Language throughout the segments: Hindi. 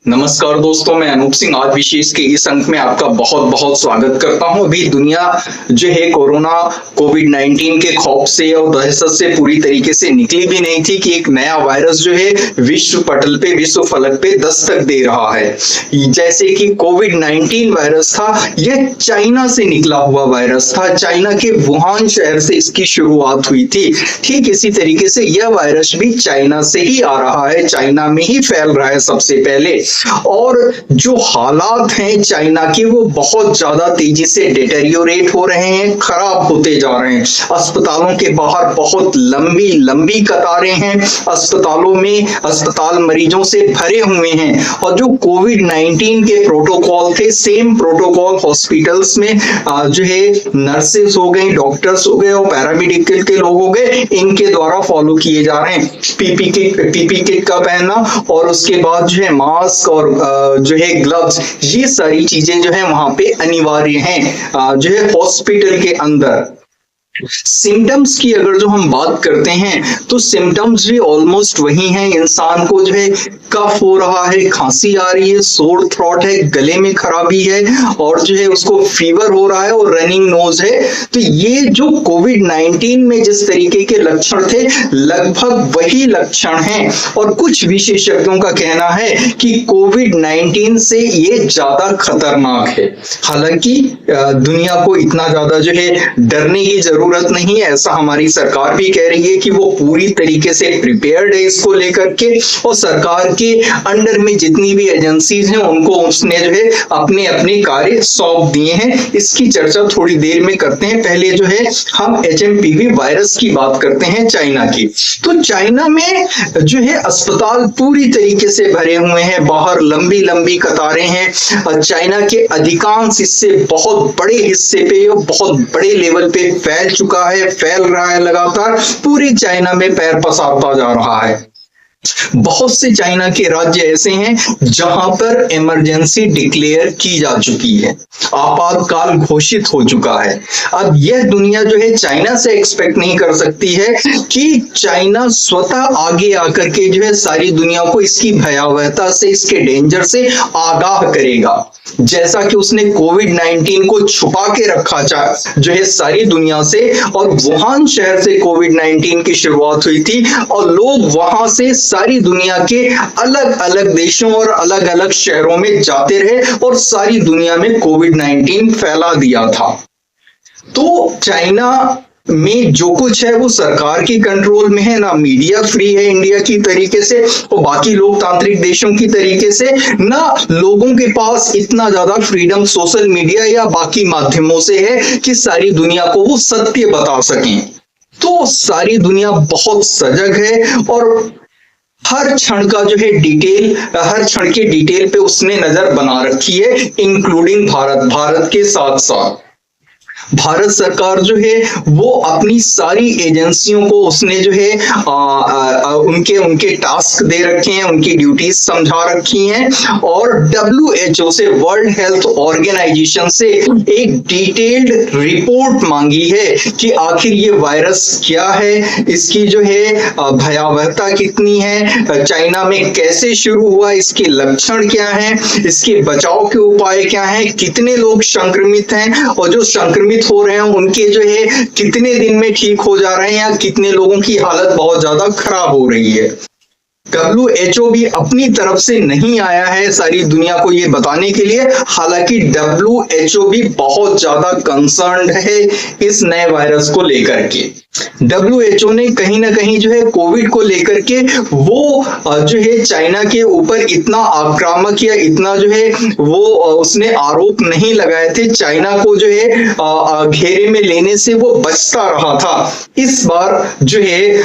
नमस्कार दोस्तों, मैं अनूप सिंह आज विशेष के इस अंक में आपका बहुत बहुत स्वागत करता हूं। अभी दुनिया जो है कोरोना कोविड-19 के खौफ से और दहशत से पूरी तरीके से निकली भी नहीं थी कि एक नया वायरस जो है विश्व पटल पे, विश्व फलक पे दस्तक दे रहा है। जैसे कि कोविड-19 वायरस था, यह चाइना से निकला हुआ वायरस था। चाइना के वुहान शहर से इसकी शुरुआत हुई थी। ठीक इसी तरीके से यह वायरस भी चाइना से ही आ रहा है, चाइना में ही फैल रहा है सबसे पहले। और जो हालात हैं चाइना के, वो बहुत ज्यादा तेजी से डिटेरियोरेट हो रहे हैं, खराब होते जा रहे हैं। अस्पतालों के बाहर बहुत लंबी लंबी कतारें हैं, अस्पतालों में अस्पताल मरीजों से भरे हुए हैं। और जो कोविड-19 के प्रोटोकॉल थे, सेम प्रोटोकॉल हॉस्पिटल्स में जो है नर्सेस हो गए, डॉक्टर्स हो गए और पैरामेडिकल के लोग हो गए, इनके द्वारा फॉलो किए जा रहे हैं। पीपी किट का पहनना और उसके बाद जो है मास्क और जो है ग्लव्स, ये सारी चीजें जो है वहां पे अनिवार्य हैं जो है हॉस्पिटल के अंदर। सिम्टम्स की अगर जो हम बात करते हैं तो सिम्टम्स भी ऑलमोस्ट वही हैं। इंसान को जो है कफ हो रहा है, खांसी आ रही है, सोर थ्रोट है, गले में खराबी है और जो है उसको फीवर हो रहा है और रनिंग नोज है। तो ये जो कोविड-19 में जिस तरीके के लक्षण थे, लगभग वही लक्षण हैं। और कुछ विशेषज्ञों का कहना है कि कोविड-19 से ये ज्यादा खतरनाक है। हालांकि दुनिया को इतना ज्यादा जो है डरने की जरूरत नहीं है, ऐसा हमारी सरकार भी कह रही है कि वो पूरी तरीके से प्रिपेयर्ड है इसको लेकर के। और सरकार के अंडर में जितनी भी एजेंसीज हैं उनको उसने जो है अपने अपने कार्य सौंप दिए हैं। इसकी चर्चा थोड़ी देर में करते हैं। पहले जो है हम एचएमपीवी वायरस की बात करते हैं चाइना की। तो चाइना में जो है अस्पताल पूरी तरीके से भरे हुए हैं, बाहर लंबी लंबी कतारें हैं। चाइना के अधिकांश हिस्से, बहुत बड़े हिस्से पे, बहुत बड़े लेवल पे फैल रहा है लगातार। पूरी चाइना में पैर पसारता जा रहा है। बहुत से चाइना के राज्य ऐसे हैं जहां पर इमरजेंसी डिक्लेयर की जा चुकी है, आपातकाल घोषित हो चुका है। अब यह दुनिया जो है चाइना से एक्सपेक्ट नहीं कर सकती है कि चाइना स्वतः आगे आकर के जो है सारी दुनिया को इसकी भयावहता से, इसके डेंजर से आगाह करेगा। जैसा कि उसने कोविड-19 को छुपा के रखा जो है सारी दुनिया से, और वुहान शहर से कोविड-19 की शुरुआत हुई थी और लोग वहां से सारी दुनिया के अलग अलग देशों और अलग अलग शहरों में जाते रहे और सारी दुनिया में कोविड-19 फैला दिया था। तो चाइना में जो कुछ है वो सरकार की कंट्रोल में है, ना मीडिया फ्री है इंडिया की तरीके से और बाकी लोकतांत्रिक देशों की तरीके से, ना लोगों के पास इतना ज्यादा फ्रीडम सोशल मीडिया या बाकी माध्यमों से है कि सारी दुनिया को वो सत्य बता सकें। तो सारी दुनिया बहुत सजग है और हर क्षण का जो है डिटेल, हर क्षण के डिटेल पे उसने नजर बना रखी है, इंक्लूडिंग भारत के साथ साथ भारत सरकार जो है वो अपनी सारी एजेंसियों को उसने जो है उनके टास्क दे रखे हैं, उनकी ड्यूटीज समझा रखी हैं। और WHO से, वर्ल्ड हेल्थ ऑर्गेनाइजेशन से एक डिटेल्ड रिपोर्ट मांगी है कि आखिर ये वायरस क्या है, इसकी जो है भयावहता कितनी है, चाइना में कैसे शुरू हुआ, इसके लक्षण क्या हैं, इसके बचाव के उपाय क्या हैं, कितने लोग संक्रमित हैं और जो संक्रमित हो रहे हैं उनके जो है कितने दिन में ठीक हो जा रहे हैं या कितने लोगों की हालत बहुत ज्यादा खराब हो रही है। WHO भी अपनी तरफ से नहीं आया है सारी दुनिया को ये बताने के लिए। हालांकि WHO भी बहुत ज्यादा कंसर्न्ड है इस नए वायरस को लेकर के। WHO ने कहीं ना कहीं जो है कोविड को लेकर के वो जो है चाइना के ऊपर इतना आक्रामक या इतना जो है वो उसने आरोप नहीं लगाए थे। चाइना को जो है घेरे में लेने से वो बचता रहा था। इस बार जो है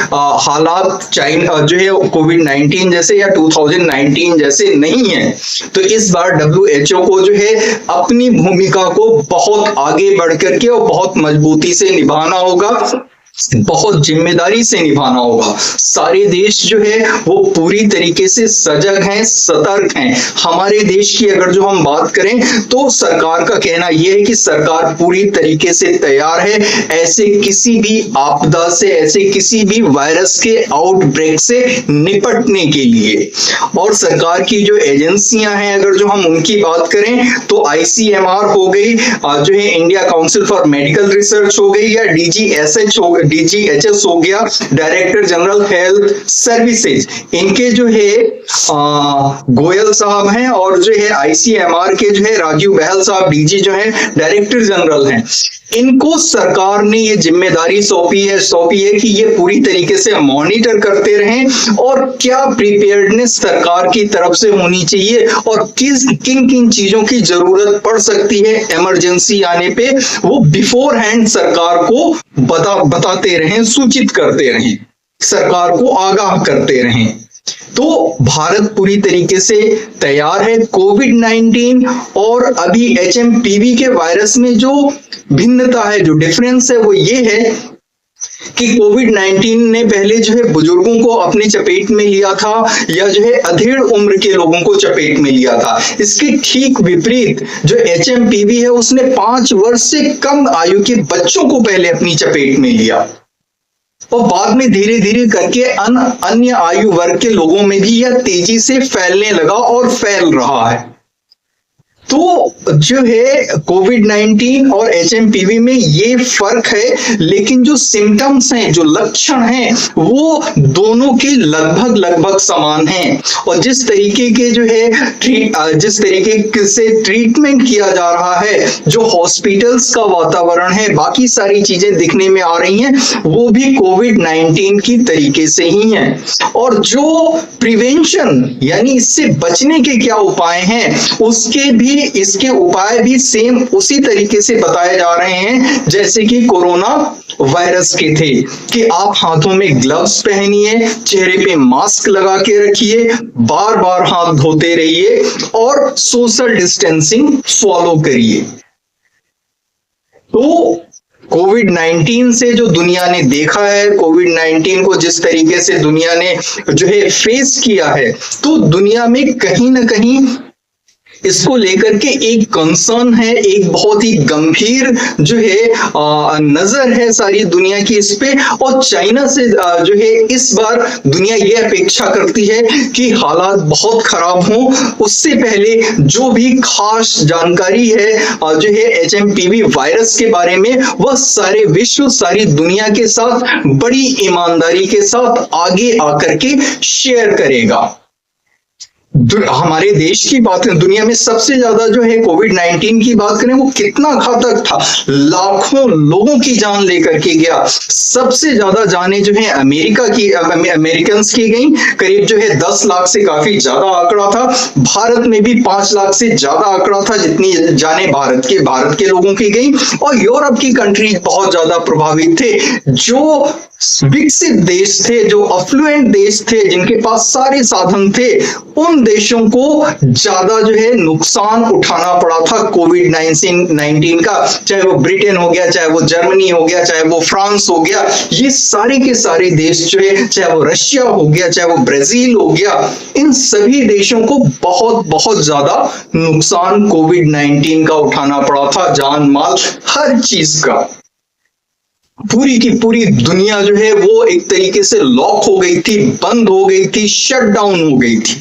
हालात चाइना जो है कोविड-19 जैसे या 2019 जैसे नहीं है। तो इस बार WHO को जो है अपनी भूमिका को बहुत आगे बढ़ करके और बहुत मजबूती से निभाना होगा। बहुत जिम्मेदारी से निभाना होगा। सारे देश जो है वो पूरी तरीके से सजग हैं, सतर्क हैं। हमारे देश की अगर जो हम बात करें तो सरकार का कहना यह है कि सरकार पूरी तरीके से तैयार है ऐसे किसी भी आपदा से, ऐसे किसी भी वायरस के आउटब्रेक से निपटने के लिए। और सरकार की जो एजेंसियां हैं अगर जो हम उनकी बात करें तो ICMR हो गई, जो है India council for medical research हो गई, या DGHS हो गया, डायरेक्टर जनरल हेल्थ सर्विसेज, इनके जो है गोयल साहब हैं, और जो है ICMR के जो है राजीव बहल साहब DG जो है डायरेक्टर जनरल हैं। इनको सरकार ने ये जिम्मेदारी सौंपी है कि ये पूरी तरीके से मॉनिटर करते रहें और क्या प्रिपेयर्डनेस सरकार की तरफ से होनी चाहिए और किन किन चीजों की जरूरत पड़ सकती है इमरजेंसी आने पे, वो बिफोर हैंड सरकार को बताते रहें, सूचित करते रहें, सरकार को आगाह करते रहें। तो भारत पूरी तरीके से तैयार है। कोविड-19 और अभी HMPV के वायरस में जो भिन्नता है, जो डिफरेंस है, वो ये है कि कोविड-19 ने पहले जो है बुजुर्गों को अपने चपेट में लिया था, या जो है अधेड़ उम्र के लोगों को चपेट में लिया था। इसके ठीक विपरीत जो HMPV है उसने 5 वर्ष से कम आयु के बच्चों को पहले अपनी चपेट में लिया और बाद में धीरे धीरे करके अन्य आयु वर्ग के लोगों में भी यह तेजी से फैलने लगा और फैल रहा है। तो जो है कोविड-19 और HMPV में ये फर्क है, लेकिन जो सिम्टम्स हैं, जो लक्षण हैं, वो दोनों के लगभग समान हैं। और जिस तरीके के जो है जिस तरीके से ट्रीटमेंट किया जा रहा है, जो हॉस्पिटल्स का वातावरण है, बाकी सारी चीजें दिखने में आ रही हैं, वो भी कोविड-19 की तरीके से ही हैं। और जो प्रिवेंशन यानी इससे बचने के क्या उपाय हैं, उसके भी इसके उपाय भी सेम उसी तरीके से बताए जा रहे हैं जैसे कि कोरोना वायरस के थे, कि आप हाथों में ग्लव्स पहनिए, चेहरे पे मास्क लगा के रखिए, बार बार हाथ धोते रहिए और सोशल डिस्टेंसिंग फॉलो करिए। तो कोविड-19 से जो दुनिया ने देखा है, कोविड-19 को जिस तरीके से दुनिया ने जो है फेस किया है, तो दुनिया में कहीं ना कहीं इसको लेकर के एक कंसर्न है, एक बहुत ही गंभीर जो है नजर है सारी दुनिया की इस पे। और चाइना से जो है इस बार दुनिया ये अपेक्षा करती है कि हालात बहुत खराब हों, उससे पहले जो भी खास जानकारी है जो है HMPV वायरस के बारे में, वह सारे विश्व, सारी दुनिया के साथ बड़ी ईमानदारी के साथ आगे आकर के शेयर करेगा। हमारे देश की बात करें, दुनिया में सबसे ज्यादा जो है कोविड-19 की बात करें, वो कितना घातक था, लाखों लोगों की जान लेकर के गया। सबसे ज्यादा जानें जो है अमेरिकन्स की गई, करीब जो है 10 लाख से काफी ज्यादा आंकड़ा था। भारत में भी 5 लाख से ज्यादा आंकड़ा था जितनी जाने भारत के लोगों की गई। और यूरोप की कंट्री बहुत ज्यादा प्रभावित थे, जो विकसित देश थे, जो अफ्लुएंट देश थे, जिनके पास सारे साधन थे, उन देशों को ज्यादा जो है नुकसान उठाना पड़ा था कोविड-19 का। चाहे वो ब्रिटेन हो गया, चाहे वो जर्मनी हो गया, चाहे वो फ्रांस हो गया, ये सारे के सारे देश जो है, चाहे वो रशिया हो गया, चाहे वो ब्राजील हो गया, इन सभी देशों को बहुत ज्यादा नुकसान कोविड-19 का उठाना पड़ा था, जान माल हर चीज का। पूरी की पूरी दुनिया जो है वो एक तरीके से लॉक हो गई थी, बंद हो गई थी, शट डाउन हो गई थी।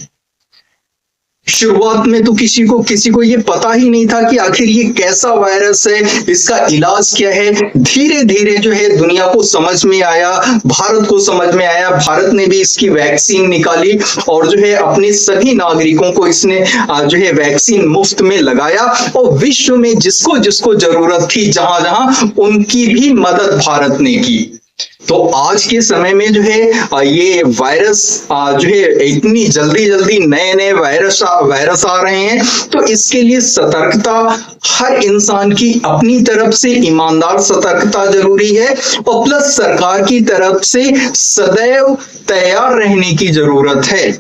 शुरुआत में तो किसी को ये पता ही नहीं था कि आखिर ये कैसा वायरस है, इसका इलाज क्या है। धीरे धीरे जो है दुनिया को समझ में आया, भारत को समझ में आया, भारत ने भी इसकी वैक्सीन निकाली और जो है अपने सभी नागरिकों को इसने जो है वैक्सीन मुफ्त में लगाया। और विश्व में जिसको जिसको जरूरत थी, जहां जहां, उनकी भी मदद भारत ने की। तो आज के समय में जो है ये वायरस जो है इतनी जल्दी नए वायरस आ रहे हैं, तो इसके लिए सतर्कता हर इंसान की अपनी तरफ से ईमानदार सतर्कता जरूरी है, और प्लस सरकार की तरफ से सदैव तैयार रहने की जरूरत है।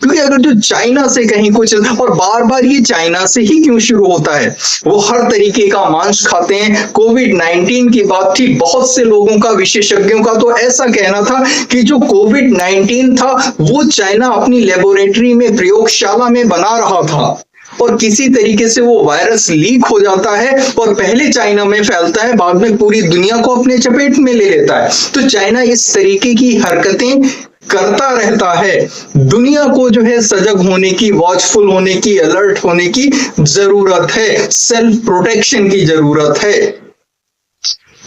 क्योंकि अगर जो चाइना से कहीं कुछ, और बार बार ये चाइना से ही क्यों शुरू होता है, वो हर तरीके का मांस खाते हैं। कोविड-19 की बात थी, बहुत से लोगों का, विशेषज्ञों का तो ऐसा कहना था कि जो कोविड-19 था वो चाइना अपनी लेबोरेटरी में, प्रयोगशाला में बना रहा था, और किसी तरीके से वो वायरस लीक हो जाता है और पहले चाइना में फैलता है, बाद में पूरी दुनिया को अपने चपेट में ले लेता है। तो चाइना इस तरीके की हरकतें करता रहता है। दुनिया को जो है सजग होने की, वॉचफुल होने की, अलर्ट होने की जरूरत है, सेल्फ प्रोटेक्शन की जरूरत है।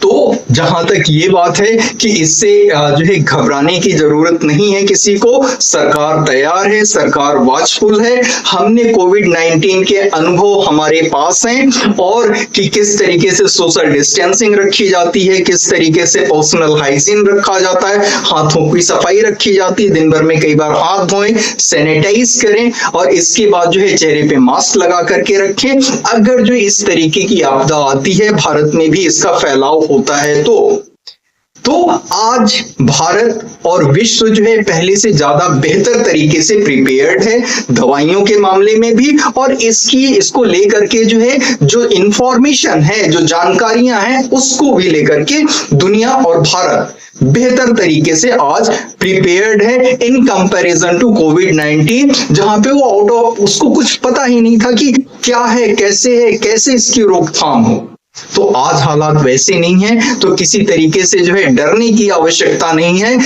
तो जहां तक ये बात है कि इससे जो है घबराने की जरूरत नहीं है किसी को, सरकार तैयार है, सरकार वॉचफुल है। हमने कोविड-19 के अनुभव हमारे पास हैं, और कि किस तरीके से सोशल डिस्टेंसिंग रखी जाती है, किस तरीके से पर्सनल हाइजीन रखा जाता है, हाथों की सफाई रखी जाती है, दिन भर में कई बार हाथ धोएं, सैनिटाइज करें, और इसके बाद जो है चेहरे पे मास्क लगा करके रखें। अगर जो इस तरीके की आपदा आती है, भारत में भी इसका फैलाव होता है, तो आज भारत और विश्व जो है पहले से ज्यादा बेहतर तरीके से प्रिपेयर्ड है, दवाइयों के मामले में भी, और इसको लेकर के जो है, जो इंफॉर्मेशन है, जो जानकारियां हैं, उसको भी लेकर के दुनिया और भारत बेहतर तरीके से आज प्रिपेयर्ड है इन कंपैरिजन टू कोविड-19, जहां पे वो आउट ऑफ, उसको कुछ पता ही नहीं था कि क्या है, कैसे इसकी रोकथाम हो। तो आज हालात वैसे नहीं है, तो किसी तरीके से जो है डरने की आवश्यकता नहीं है।